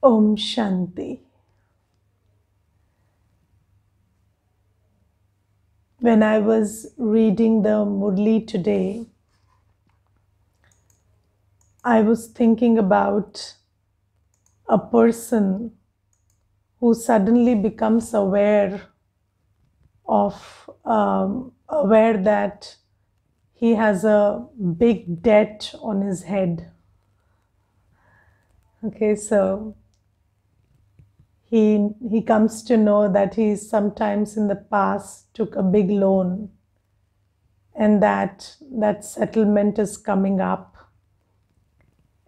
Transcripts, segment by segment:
Om Shanti. When I was reading the Murli today, I was thinking about a person who suddenly becomes aware that he has a big debt on his head. Okay, so he comes to know that he sometimes in the past took a big loan, and that settlement is coming up.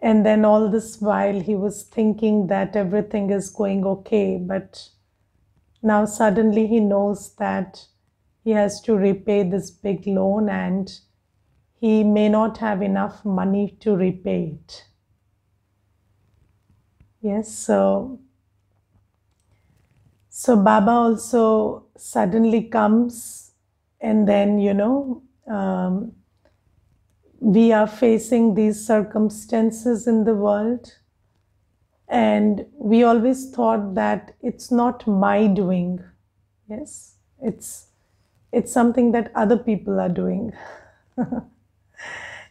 And then all this while he was thinking that everything is going okay, but now suddenly he knows that he has to repay this big loan and he may not have enough money to repay it. Yes, so Baba also suddenly comes, and then we are facing these circumstances in the world, and we always thought that it's not my doing. Yes, it's something that other people are doing.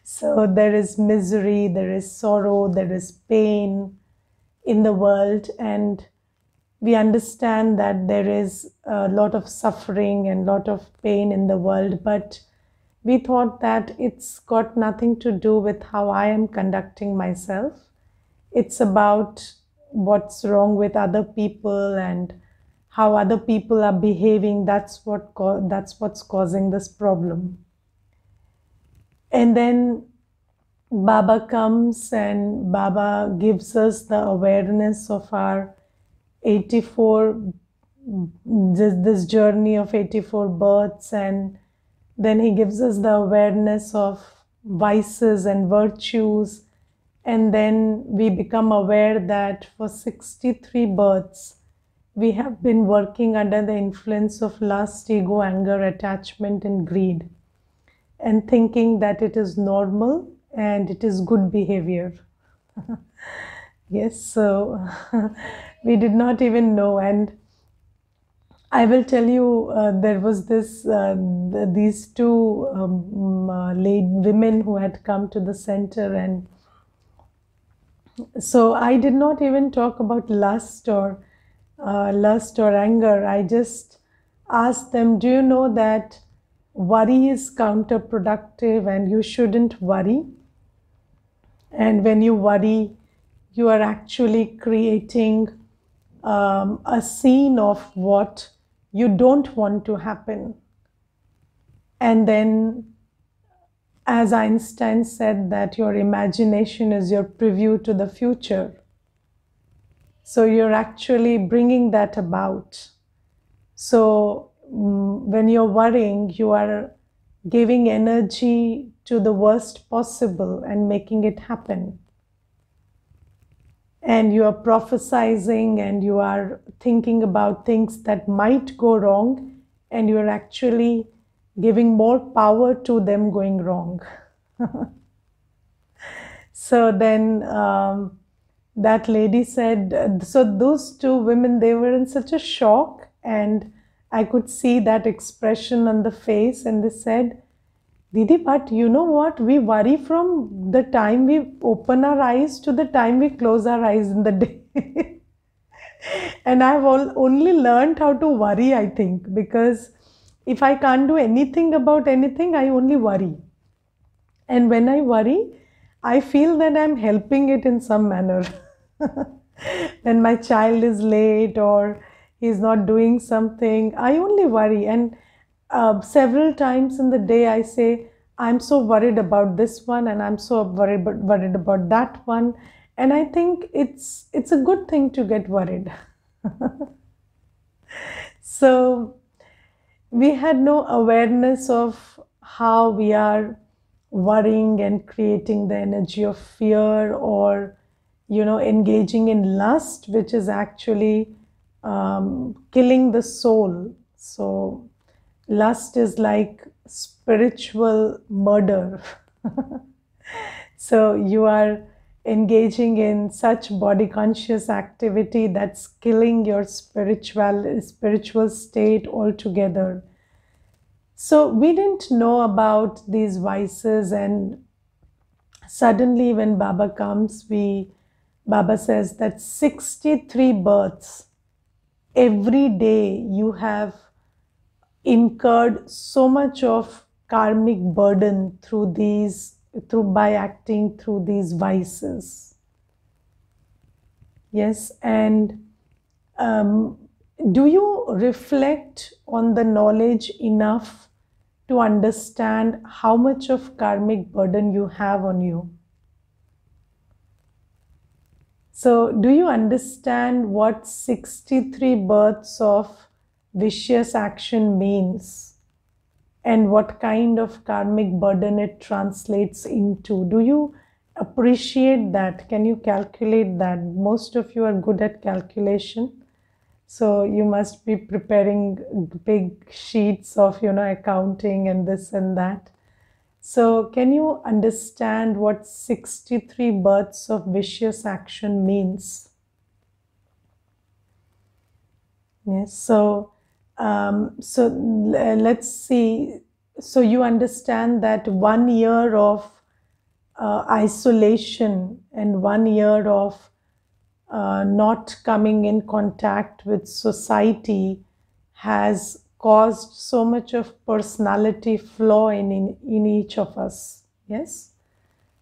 So there is misery, there is sorrow, there is pain in the world, and we understand that there is a lot of suffering and lot of pain in the world, but we thought that it's got nothing to do with how I am conducting myself. It's about what's wrong with other people and how other people are behaving. That's what's causing this problem. And then Baba comes and Baba gives us the awareness of our 84, this journey of 84 births, and then he gives us the awareness of vices and virtues, and then we become aware that for 63 births we have been working under the influence of lust, ego, anger, attachment and greed, and thinking that it is normal and it is good behavior. Yes, so we did not even know. And I will tell you, there was these two women who had come to the center, and so I did not even talk about lust or anger. I just asked them, "Do you know that worry is counterproductive, and you shouldn't worry? And when you worry, you are actually creating a scene of what you don't want to happen." And then, as Einstein said, that your imagination is your preview to the future. So you're actually bringing that about. So when you're worrying, you are giving energy to the worst possible and making it happen. And you are prophesizing and you are thinking about things that might go wrong, and you are actually giving more power to them going wrong. So then that lady said, so those two women, they were in such a shock, and I could see that expression on the face, and they said, "Didi, but you know what? We worry from the time we open our eyes to the time we close our eyes in the day." And I've only learned how to worry, I think, because if I can't do anything about anything, I only worry. And when I worry, I feel that I'm helping it in some manner. When my child is late or he's not doing something, I only worry. And several times in the day, I say, "I'm so worried about this one, and I'm so worried about that one." And I think it's a good thing to get worried. So we had no awareness of how we are worrying and creating the energy of fear, or engaging in lust, which is actually killing the soul. So lust is like spiritual murder. So you are engaging in such body conscious activity that's killing your spiritual state altogether. So we didn't know about these vices, and suddenly when Baba comes, Baba says that 63 births every day you have incurred so much of karmic burden through by acting through these vices. Yes, and um, do you reflect on the knowledge enough to understand how much of karmic burden you have on you? So, do you understand what 63 births of vicious action means and what kind of karmic burden it translates into? Do you appreciate that? Can you calculate that? Most of you are good at calculation. So you must be preparing big sheets of, accounting and this and that. So can you understand what 63 births of vicious action means? Yes. So let's see. So you understand that 1 year of isolation and 1 year of not coming in contact with society has caused so much of personality flaw in each of us. Yes.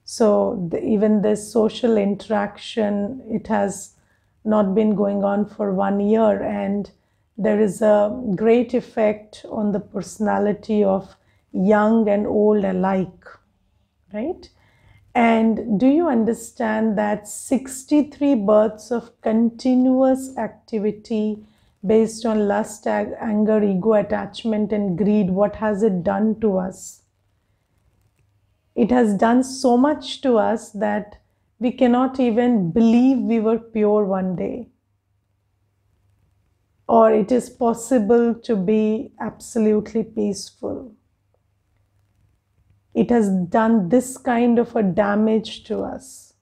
So even this social interaction, it has not been going on for 1 year, and there is a great effect on the personality of young and old alike, right? And do you understand that 63 births of continuous activity based on lust, anger, ego, attachment, and greed, what has it done to us? It has done so much to us that we cannot even believe we were pure one day. Or it is possible to be absolutely peaceful. It has done this kind of a damage to us.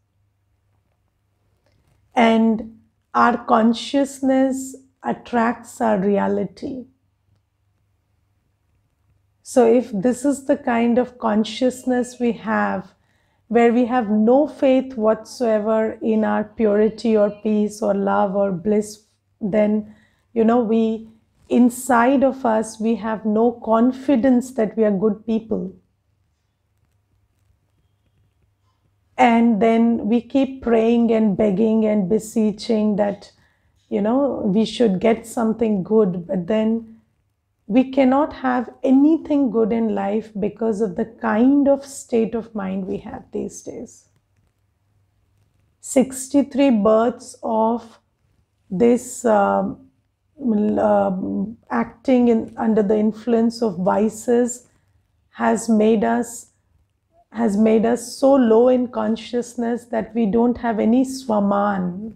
And our consciousness attracts our reality. So if this is the kind of consciousness we have, where we have no faith whatsoever in our purity or peace or love or bliss, then, we, inside of us, we have no confidence that we are good people. And then we keep praying and begging and beseeching that, we should get something good, but then we cannot have anything good in life because of the kind of state of mind we have these days. 63 births of this under the influence of vices has made us so low in consciousness that we don't have any swaman.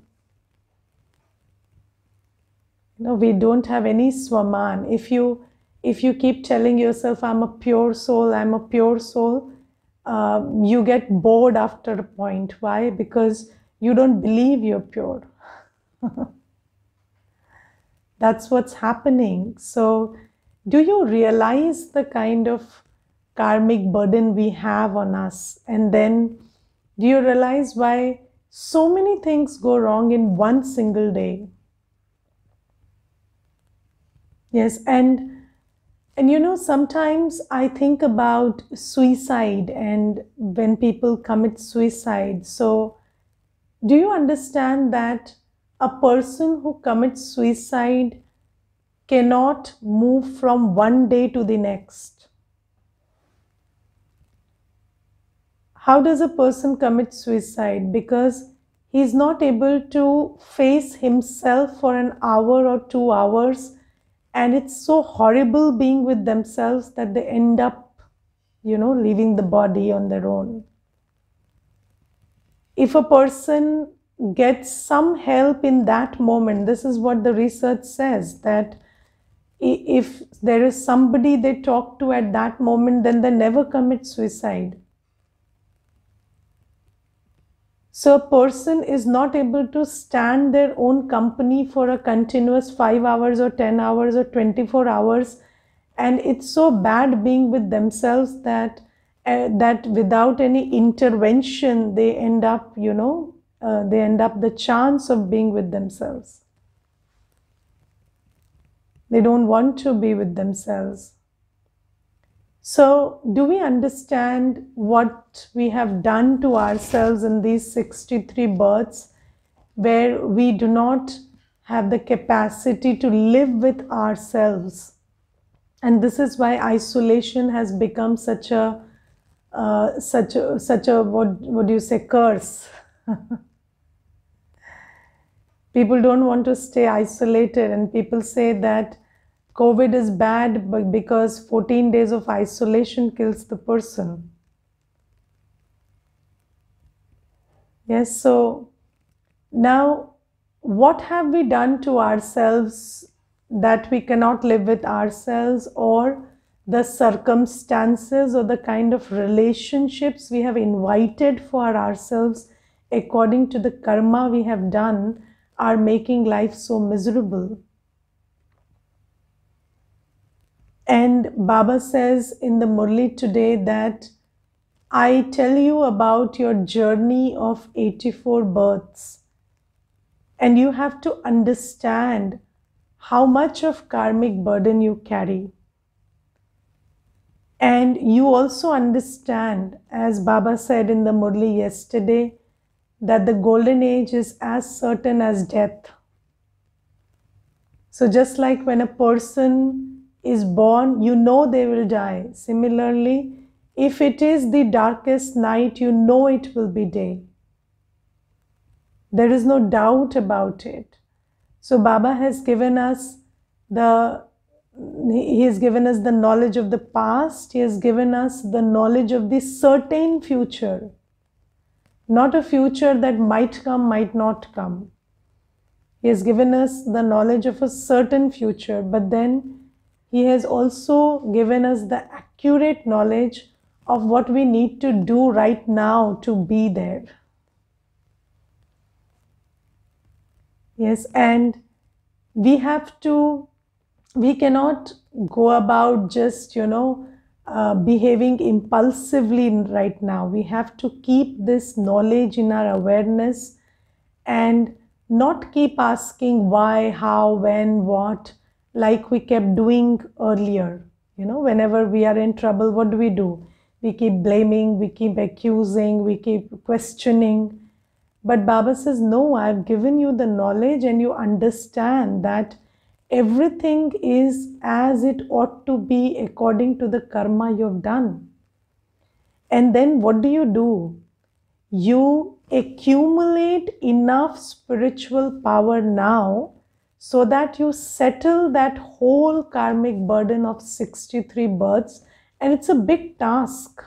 We don't have any swaman. If you keep telling yourself, I'm a pure soul, I'm a pure soul, you get bored after a point. Why? Because you don't believe you're pure. That's what's happening. So do you realize the kind of karmic burden we have on us? And then do you realize why so many things go wrong in one single day? Yes, and sometimes I think about suicide and when people commit suicide. So do you understand that a person who commits suicide cannot move from one day to the next? How does a person commit suicide? Because he's not able to face himself for an hour or 2 hours, and it's so horrible being with themselves that they end up, leaving the body on their own. If a person gets some help in that moment, this is what the research says, that if there is somebody they talk to at that moment, then they never commit suicide. So a person is not able to stand their own company for a continuous 5 hours or 10 hours or 24 hours, and it's so bad being with themselves that that without any intervention they end up, they end up the chance of being with themselves. They don't want to be with themselves. So, do we understand what we have done to ourselves in these 63 births, where we do not have the capacity to live with ourselves? And this is why isolation has become such a what do you say, curse. People don't want to stay isolated, and people say that COVID is bad but because 14 days of isolation kills the person. Yes, so now what have we done to ourselves that we cannot live with ourselves, or the circumstances or the kind of relationships we have invited for ourselves according to the karma we have done are making life so miserable? And Baba says in the Murli today that I tell you about your journey of 84 births, and you have to understand how much of karmic burden you carry. And you also understand, as Baba said in the Murli yesterday, that the golden age is as certain as death. So just like when a person is born, you know they will die. Similarly, if it is the darkest night, you know it will be day. There is no doubt about it. So Baba has given us He has given us the knowledge of the past. He has given us the knowledge of the certain future. Not a future that might come, might not come. He has given us the knowledge of a certain future, but then He has also given us the accurate knowledge of what we need to do right now to be there. Yes, and we cannot go about just, behaving impulsively right now. We have to keep this knowledge in our awareness and not keep asking why, how, when, what, like we kept doing earlier. Whenever we are in trouble, what do? We keep blaming, we keep accusing, we keep questioning. But Baba says, no, I've given you the knowledge and you understand that everything is as it ought to be according to the karma you've done. And then what do? You accumulate enough spiritual power now so that you settle that whole karmic burden of 63 births, and it's a big task.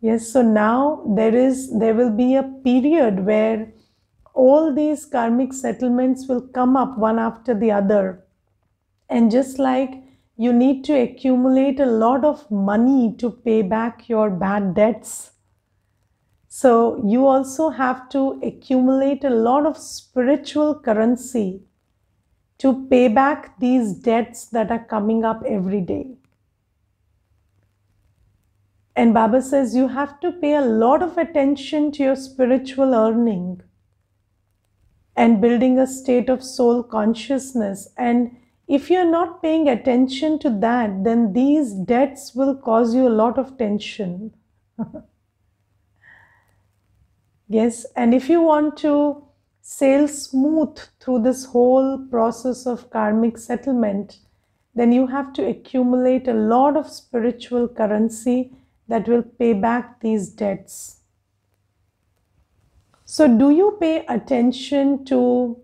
Yes, so now there will be a period where all these karmic settlements will come up one after the other. And just like you need to accumulate a lot of money to pay back your bad debts, so you also have to accumulate a lot of spiritual currency to pay back these debts that are coming up every day. And Baba says you have to pay a lot of attention to your spiritual earning and building a state of soul consciousness. And if you're not paying attention to that, then these debts will cause you a lot of tension. Yes, and if you want to sail smooth through this whole process of karmic settlement, then you have to accumulate a lot of spiritual currency that will pay back these debts. So do you pay attention to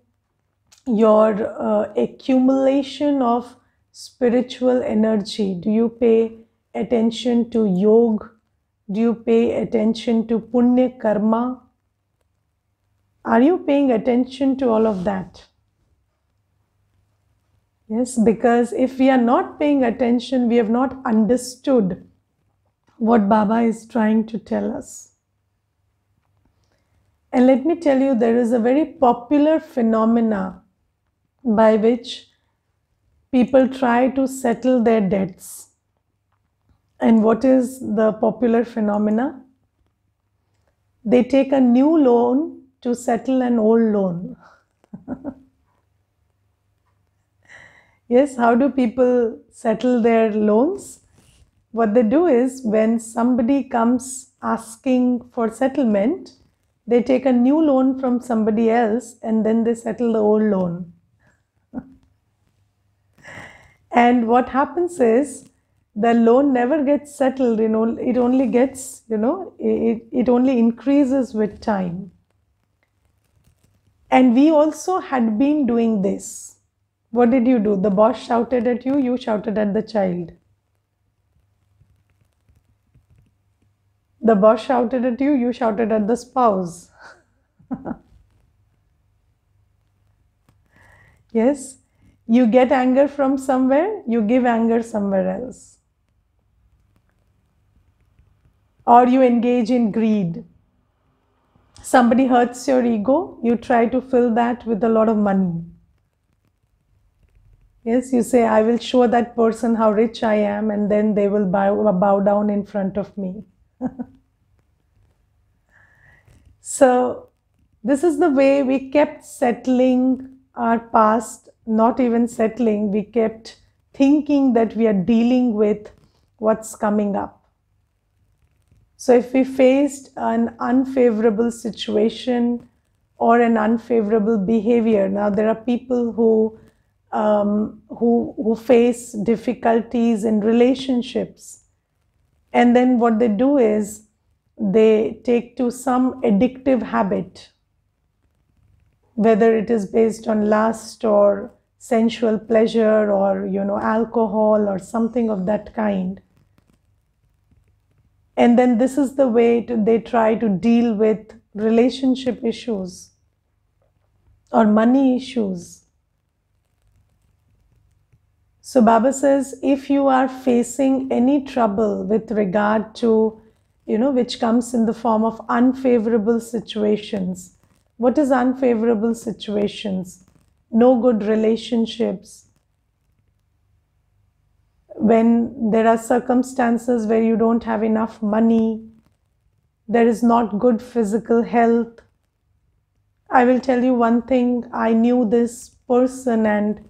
your accumulation of spiritual energy? Do you pay attention to yoga? Do you pay attention to punya karma? Are you paying attention to all of that? Yes, because if we are not paying attention, we have not understood what Baba is trying to tell us. And let me tell you, there is a very popular phenomena by which people try to settle their debts. And what is the popular phenomena? They take a new loan to settle an old loan. Yes, how do people settle their loans? What they do is, when somebody comes asking for settlement, they take a new loan from somebody else and then they settle the old loan. And what happens is, the loan never gets settled, it only gets, it only increases with time. And we also had been doing this. What did you do? The boss shouted at you, you shouted at the child. The boss shouted at you, you shouted at the spouse. Yes, you get anger from somewhere, you give anger somewhere else. Or you engage in greed. Somebody hurts your ego, you try to fill that with a lot of money. Yes, you say, I will show that person how rich I am, and then they will bow down in front of me. So, this is the way we kept settling our past, not even settling, we kept thinking that we are dealing with what's coming up. So, if we faced an unfavorable situation or an unfavorable behavior, now there are people who face difficulties in relationships, and then what they do is they take to some addictive habit, whether it is based on lust or sensual pleasure or alcohol or something of that kind. And then this is the way they try to deal with relationship issues or money issues. So Baba says, if you are facing any trouble with regard to, which comes in the form of unfavorable situations. What is unfavorable situations? No good relationships. When there are circumstances where you don't have enough money, there is not good physical health. I will tell you one thing, I knew this person and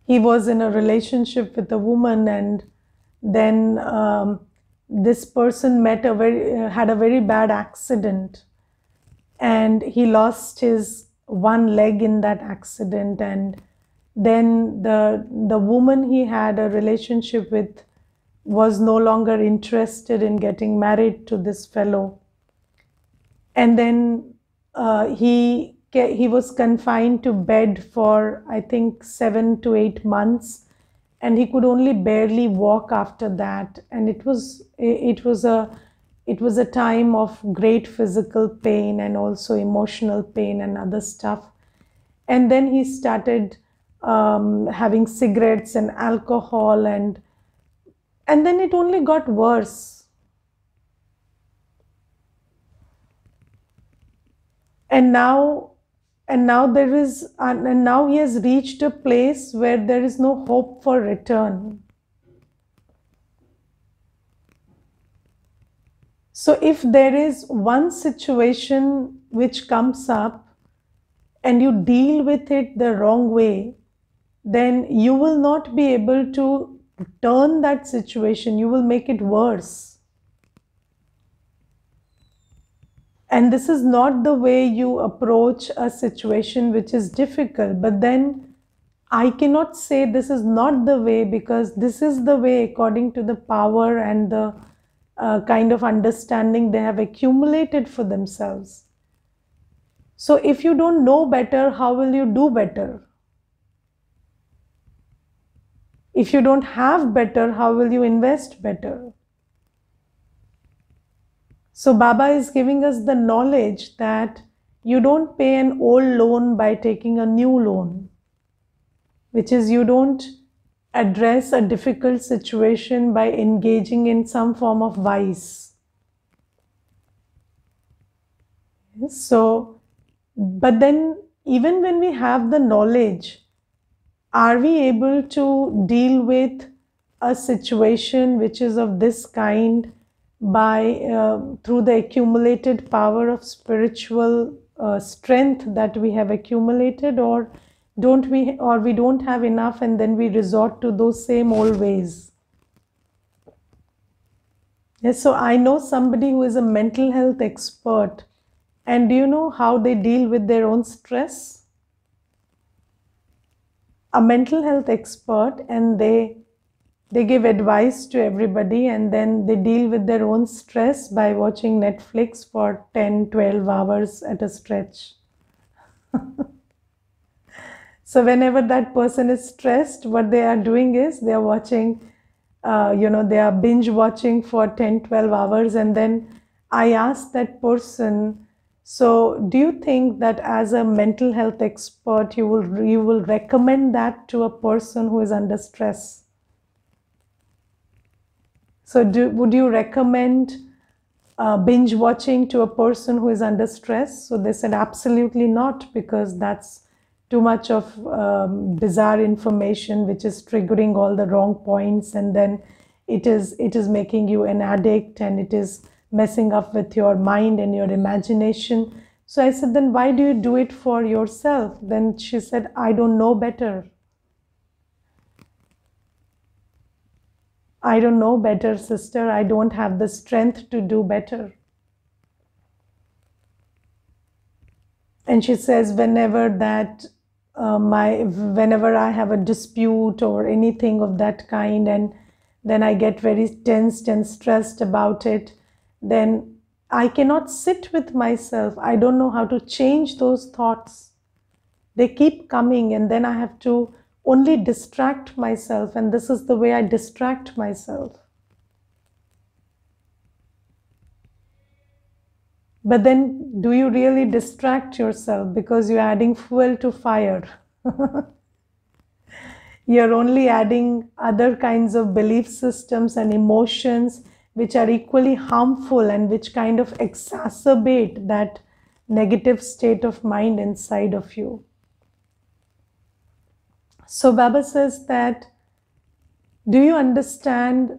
he was in a relationship with a woman, and then this person had a very bad accident, and he lost his one leg in that accident, and then the woman he had a relationship with was no longer interested in getting married to this fellow, and then he was confined to bed for I think 7 to 8 months, and he could only barely walk after that, and it was a time of great physical pain and also emotional pain and other stuff. And then he started having cigarettes and alcohol, and then it only got worse. And now he has reached a place where there is no hope for return. So if there is one situation which comes up and you deal with it the wrong way, then you will not be able to turn that situation, you will make it worse. And this is not the way you approach a situation which is difficult. But then I cannot say this is not the way, because this is the way according to the power and the kind of understanding they have accumulated for themselves. So if you don't know better, how will you do better? If you don't have better, how will you invest better? So Baba is giving us the knowledge that you don't pay an old loan by taking a new loan, which is you don't address a difficult situation by engaging in some form of vice. So, but then even when we have the knowledge, are we able to deal with a situation which is of this kind by through the accumulated power of spiritual strength that we have accumulated, or we don't have enough and then we resort to those same old ways? Yes, so I know somebody who is a mental health expert, and do you know how they deal with their own stress? A mental health expert, and they give advice to everybody, and then they deal with their own stress by watching Netflix for 10, 12 hours at a stretch. So whenever that person is stressed, what they are doing is they are watching, they are binge watching for 10, 12 hours. And then I asked that person, so do you think that as a mental health expert, you will recommend that to a person who is under stress? So would you recommend binge watching to a person who is under stress? So they said absolutely not, because that's too much of bizarre information which is triggering all the wrong points, and then it is making you an addict, and it is messing up with your mind and your imagination. So I said, then why do you do it for yourself? Then she said, I don't know better. I don't know better, sister. I don't have the strength to do better. And she says, whenever I have a dispute or anything of that kind, and then I get very tensed and stressed about it, then I cannot sit with myself. I don't know how to change those thoughts. They keep coming, and then I have to only distract myself, and this is the way I distract myself. But then, do you really distract yourself? Because you're adding fuel to fire. You're only adding other kinds of belief systems and emotions which are equally harmful and which kind of exacerbate that negative state of mind inside of you. So Baba says that, do you understand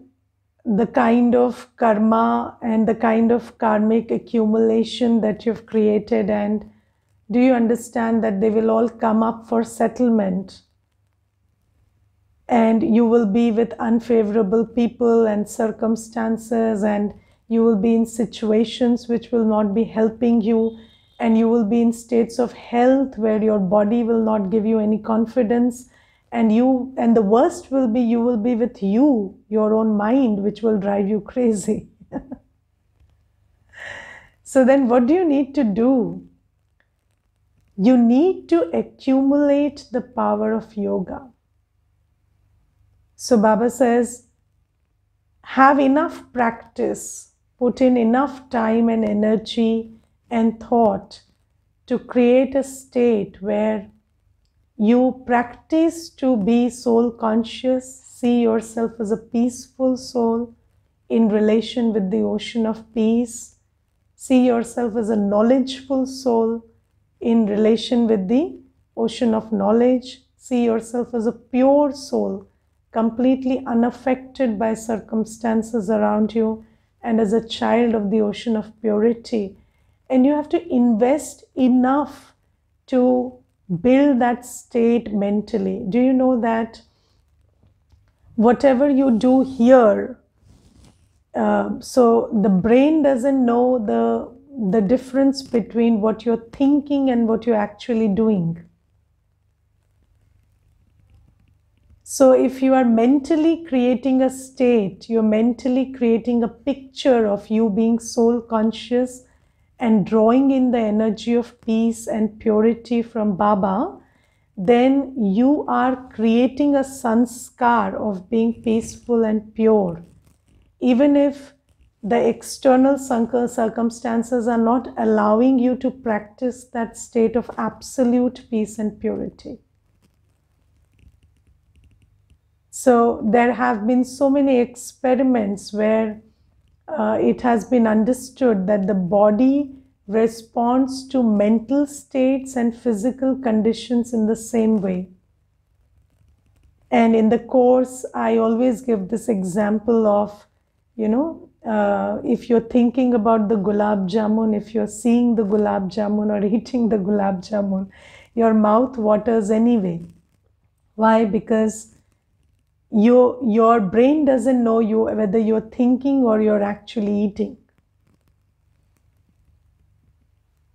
the kind of karma and the kind of karmic accumulation that you've created, and do you understand that they will all come up for settlement, and you will be with unfavorable people and circumstances, and you will be in situations which will not be helping you, and you will be in states of health where your body will not give you any confidence, and the worst will be, you will be with your own mind, which will drive you crazy. So then what do you need to do? You need to accumulate the power of yoga. So Baba says, have enough practice, put in enough time and energy and thought to create a state where you practice to be soul conscious, see yourself as a peaceful soul in relation with the ocean of peace, see yourself as a knowledgeful soul in relation with the ocean of knowledge, see yourself as a pure soul, completely unaffected by circumstances around you, and as a child of the ocean of purity. And you have to invest enough to build that state mentally. Do you know that whatever you do here, so the brain doesn't know the difference between what you're thinking and what you're actually doing. So if you are mentally creating a state, you're mentally creating a picture of you being soul conscious and drawing in the energy of peace and purity from Baba, then you are creating a sanskar of being peaceful and pure. Even if the external circumstances are not allowing you to practice that state of absolute peace and purity. So there have been so many experiments where it has been understood that the body responds to mental states and physical conditions in the same way. And in the course, I always give this example of, if you're thinking about the gulab jamun, if you're seeing the gulab jamun or eating the gulab jamun, your mouth waters anyway. Why? Because your brain doesn't know whether you're thinking or you're actually eating.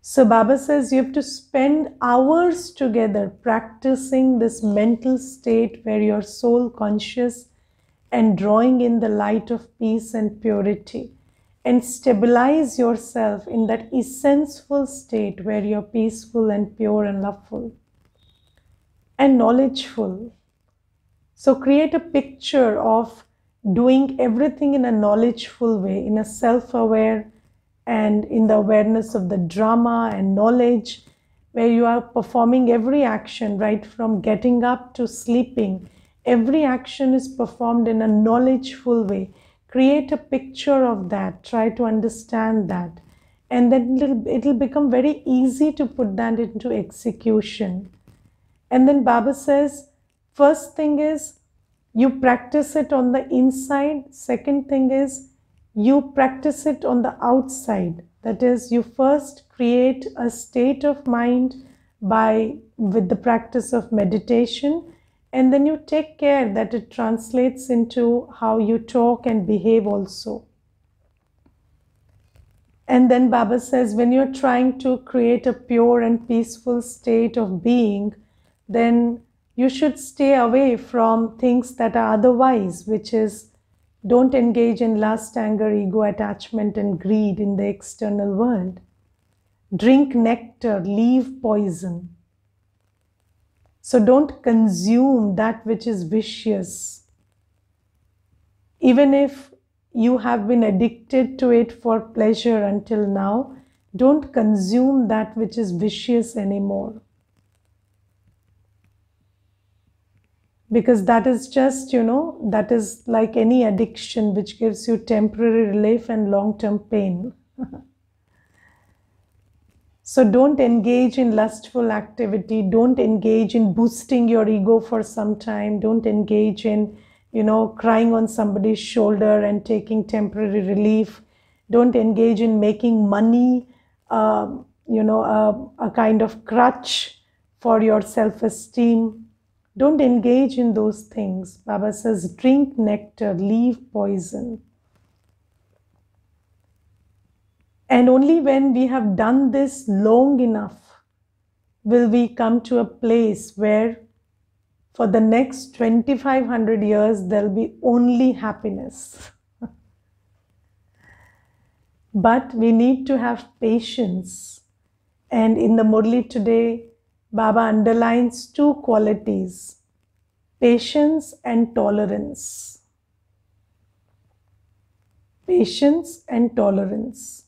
So Baba says you have to spend hours together practicing this mental state where you're soul conscious and drawing in the light of peace and purity, and stabilize yourself in that essential state where you're peaceful and pure and loveful and knowledgeful. So create a picture of doing everything in a knowledgeful way, in a self-aware and in the awareness of the drama and knowledge, where you are performing every action, right from getting up to sleeping. Every action is performed in a knowledgeful way. Create a picture of that. Try to understand that. And then it'll become very easy to put that into execution. And then Baba says, first thing is you practice it on the inside. Second thing is you practice it on the outside. That is, you first create a state of mind with the practice of meditation, and then you take care that it translates into how you talk and behave also. And then Baba says, when you're trying to create a pure and peaceful state of being, then you should stay away from things that are otherwise, which is don't engage in lust, anger, ego, attachment, and greed in the external world. Drink nectar, leave poison. So don't consume that which is vicious. Even if you have been addicted to it for pleasure until now, don't consume that which is vicious anymore. Because that is just, that is like any addiction which gives you temporary relief and long-term pain. So don't engage in lustful activity. Don't engage in boosting your ego for some time. Don't engage in, crying on somebody's shoulder and taking temporary relief. Don't engage in making money, a kind of crutch for your self-esteem. Don't engage in those things. Baba says, drink nectar, leave poison. And only when we have done this long enough will we come to a place where for the next 2500 years there will be only happiness. But we need to have patience. And in the Murli today, Baba underlines two qualities: patience and tolerance. Patience and tolerance.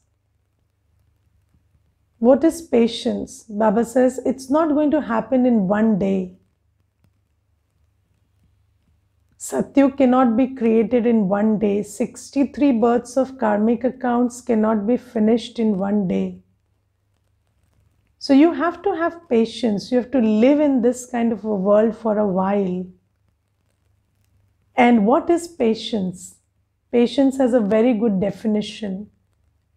What is patience? Baba says it's not going to happen in one day. Satyug cannot be created in one day. 63 births of karmic accounts cannot be finished in one day. So you have to have patience. You have to live in this kind of a world for a while. And what is patience? Patience has a very good definition.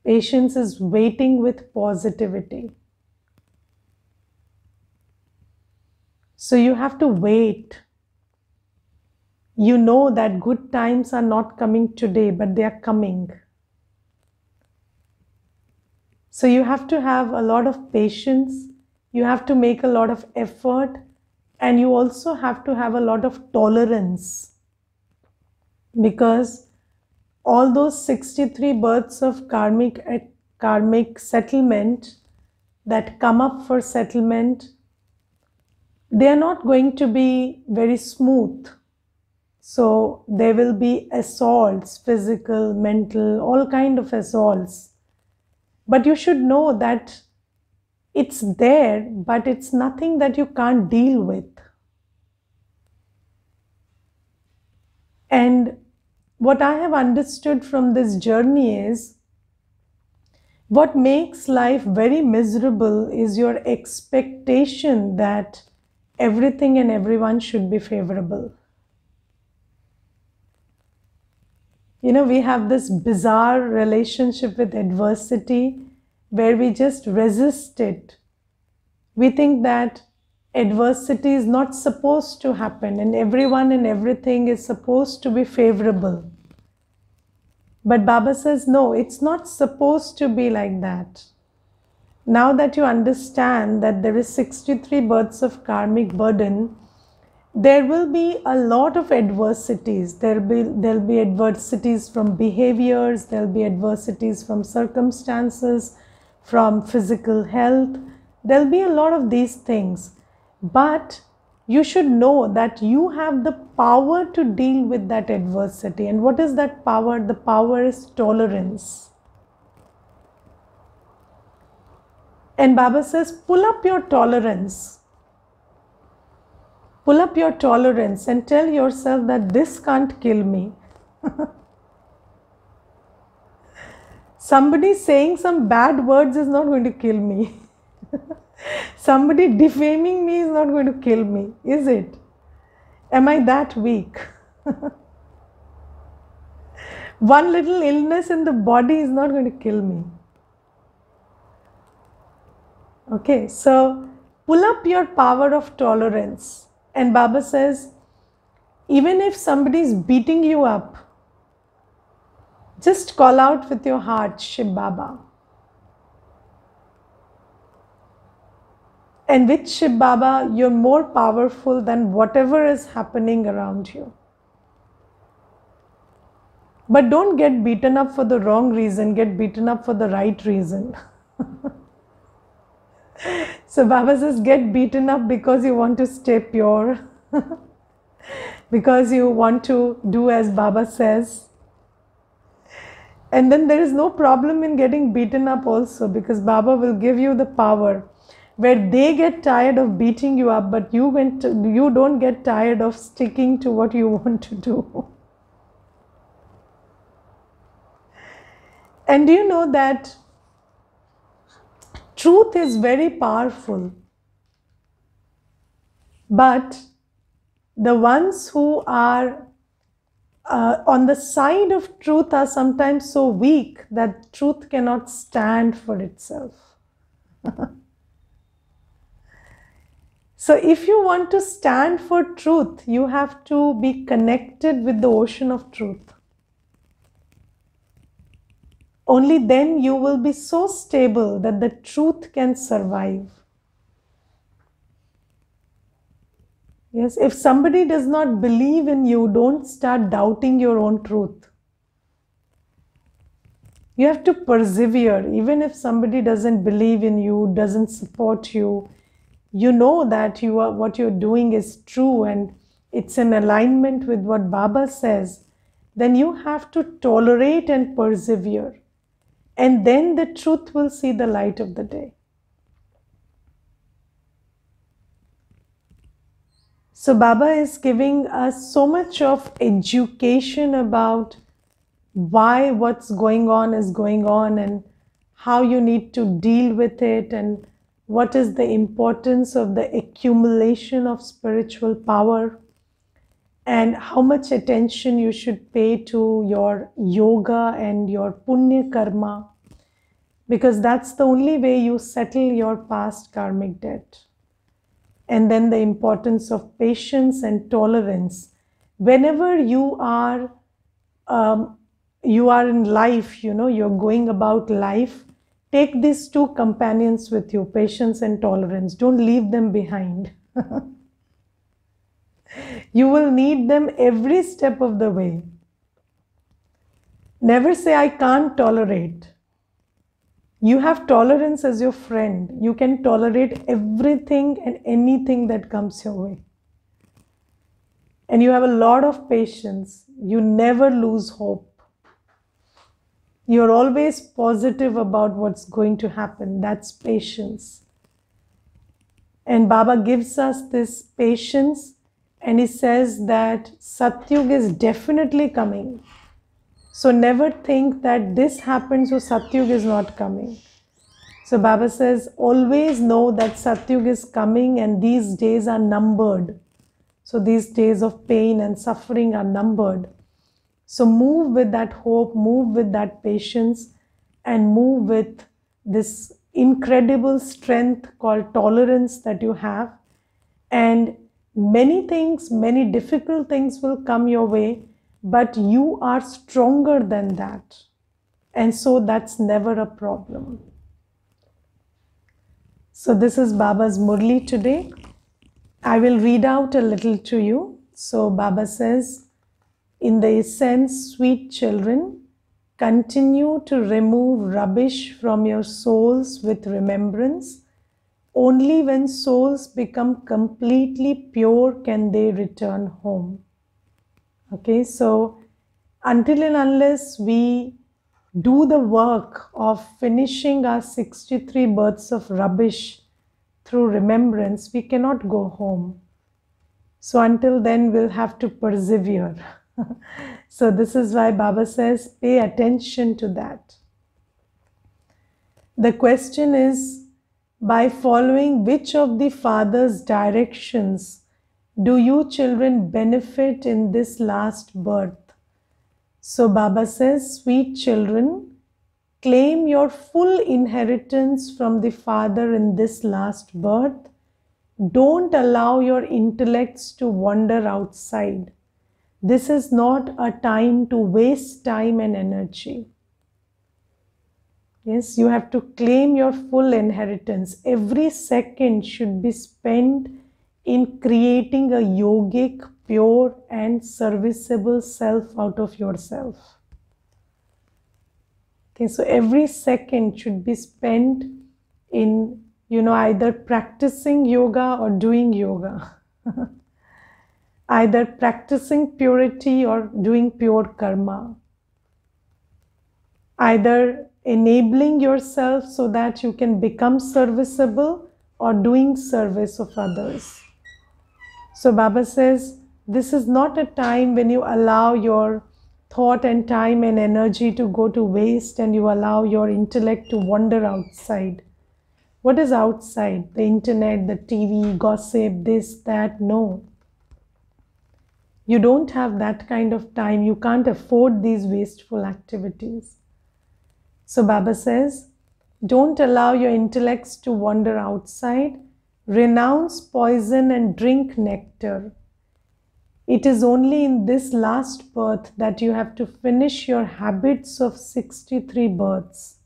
Patience is waiting with positivity. So you have to wait. You know that good times are not coming today, but they are coming. So you have to have a lot of patience, you have to make a lot of effort, and you also have to have a lot of tolerance. Because all those 63 births of karmic settlement that come up for settlement, they are not going to be very smooth. So there will be assaults, physical, mental, all kind of assaults. But you should know that it's there, but it's nothing that you can't deal with. And what I have understood from this journey is, What makes life very miserable is your expectation that everything and everyone should be favorable. We have this bizarre relationship with adversity where we just resist it. We think that adversity is not supposed to happen and everyone and everything is supposed to be favorable. But Baba says, no, it's not supposed to be like that. Now that you understand that there is 63 births of karmic burden, there will be a lot of adversities. There'll be adversities from behaviors, there'll be adversities from circumstances, from physical health. There'll be a lot of these things. But you should know that you have the power to deal with that adversity. And what is that power? The power is tolerance. And Baba says, pull up your tolerance. Pull up your tolerance and tell yourself that this can't kill me. Somebody saying some bad words is not going to kill me. Somebody defaming me is not going to kill me, is it? Am I that weak? One little illness in the body is not going to kill me. Okay, so pull up your power of tolerance. And Baba says, even if somebody is beating you up, just call out with your heart, Shiv Baba. And with Shiv Baba, you're more powerful than whatever is happening around you. But don't get beaten up for the wrong reason, get beaten up for the right reason. So Baba says, get beaten up because you want to stay pure, because you want to do as Baba says. And then there is no problem in getting beaten up also, because Baba will give you the power where they get tired of beating you up, but you don't get tired of sticking to what you want to do. And do you know that truth is very powerful, but the ones who are on the side of truth are sometimes so weak that truth cannot stand for itself. So if you want to stand for truth, you have to be connected with the ocean of truth. Only then you will be so stable that the truth can survive. Yes, if somebody does not believe in you, don't start doubting your own truth. You have to persevere. Even if somebody doesn't believe in you, doesn't support you, you know that what you're doing is true and it's in alignment with what Baba says, then you have to tolerate and persevere. And then the truth will see the light of the day. So Baba is giving us so much of education about why what's going on is going on and how you need to deal with it and what is the importance of the accumulation of spiritual power and how much attention you should pay to your yoga and your punya karma, because that's the only way you settle your past karmic debt. And then the importance of patience and tolerance. Whenever you are in life, you're going about life, take these two companions with you, patience and tolerance. Don't leave them behind. You will need them every step of the way. Never say, I can't tolerate. You have tolerance as your friend. You can tolerate everything and anything that comes your way. And you have a lot of patience. You never lose hope. You're always positive about what's going to happen. That's patience. And Baba gives us this patience and he says that Satyug is definitely coming. So never think that this happened, so Satyug is not coming. So Baba says, always know that Satyug is coming and these days are numbered. So these days of pain and suffering are numbered. So move with that hope, move with that patience, and move with this incredible strength called tolerance that you have. And many things, many difficult things will come your way, but you are stronger than that. And so that's never a problem. So this is Baba's Murli today. I will read out a little to you. So Baba says, in the essence, sweet children, continue to remove rubbish from your souls with remembrance. Only when souls become completely pure can they return home. Okay, so until and unless we do the work of finishing our 63 births of rubbish through remembrance, we cannot go home. So until then, we'll have to persevere. So this is why Baba says, pay attention to that. The question is, by following which of the Father's directions do you children benefit in this last birth? So Baba says, sweet children, claim your full inheritance from the Father in this last birth. Don't allow your intellects to wander outside. This is not a time to waste time and energy. Yes, you have to claim your full inheritance. Every second should be spent in creating a yogic, pure and serviceable self out of yourself. Okay, so every second should be spent in, either practicing yoga or doing yoga. Either practicing purity or doing pure karma. Either enabling yourself so that you can become serviceable or doing service of others. So Baba says, this is not a time when you allow your thought and time and energy to go to waste and you allow your intellect to wander outside. What is outside? The internet, the TV, gossip, this, that? No. You don't have that kind of time. You can't afford these wasteful activities. So Baba says, don't allow your intellects to wander outside. Renounce poison and drink nectar. It is only in this last birth that you have to finish your habits of 63 births.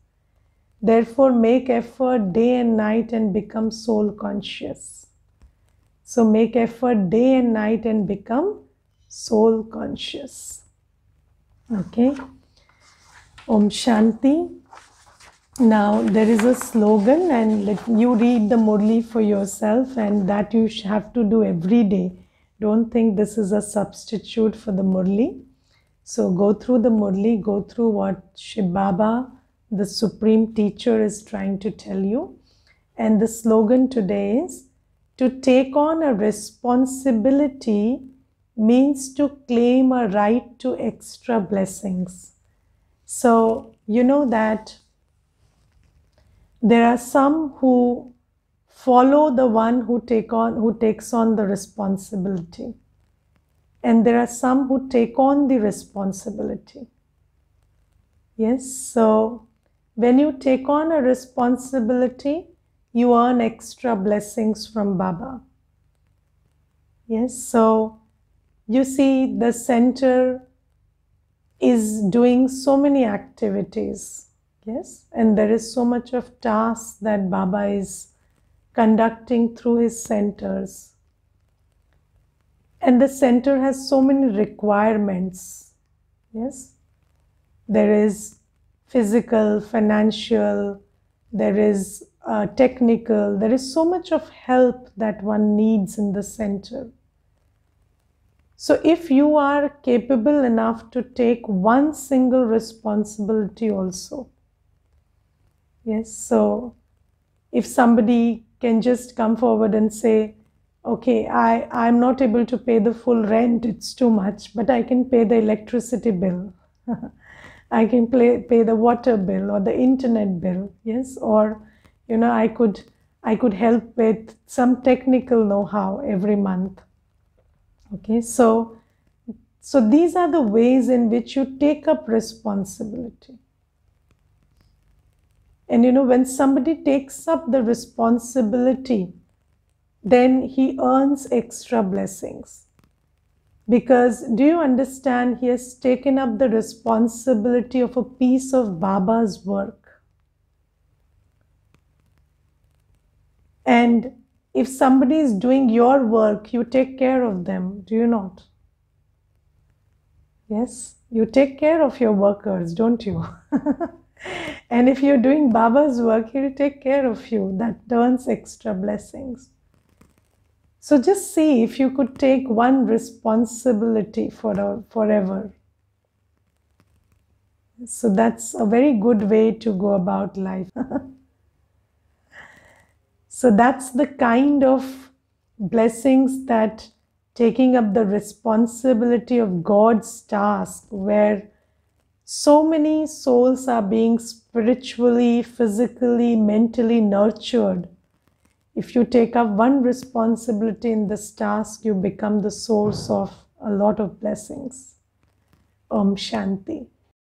Therefore, make effort day and night and become soul conscious. So make effort day and night and become soul conscious. Okay. Om Shanti. Now there is a slogan, and let you read the Murli for yourself, and that you have to do every day. Don't think this is a substitute for the Murli. So go through the Murli, go through what Shiv Baba, the Supreme Teacher, is trying to tell you. And the slogan today is, to take on a responsibility means to claim a right to extra blessings. So you know that there are some who follow the one who takes on the responsibility, and there are some who take on the responsibility. Yes, so when you take on a responsibility, you earn extra blessings from Baba. Yes, so you see, the center is doing so many activities. Yes, and there is so much of tasks that Baba is conducting through his centers. And the center has so many requirements. Yes, there is physical, financial, there is technical, there is so much of help that one needs in the center. So if you are capable enough to take one single responsibility also, yes, so if somebody can just come forward and say, okay, I'm not able to pay the full rent, it's too much, but I can pay the electricity bill. I can pay the water bill or the internet bill, yes, or I could help with some technical know-how every month. Okay, so these are the ways in which you take up responsibility. And when somebody takes up the responsibility, then he earns extra blessings. Because do you understand, he has taken up the responsibility of a piece of Baba's work. And if somebody is doing your work, you take care of them, do you not? Yes, you take care of your workers, don't you? And if you're doing Baba's work, he'll take care of you. That earns extra blessings. So just see if you could take one responsibility forever. So that's a very good way to go about life. So that's the kind of blessings that taking up the responsibility of God's task, where so many souls are being spiritually, physically, mentally nurtured. If you take up one responsibility in this task, you become the source of a lot of blessings. Om Shanti.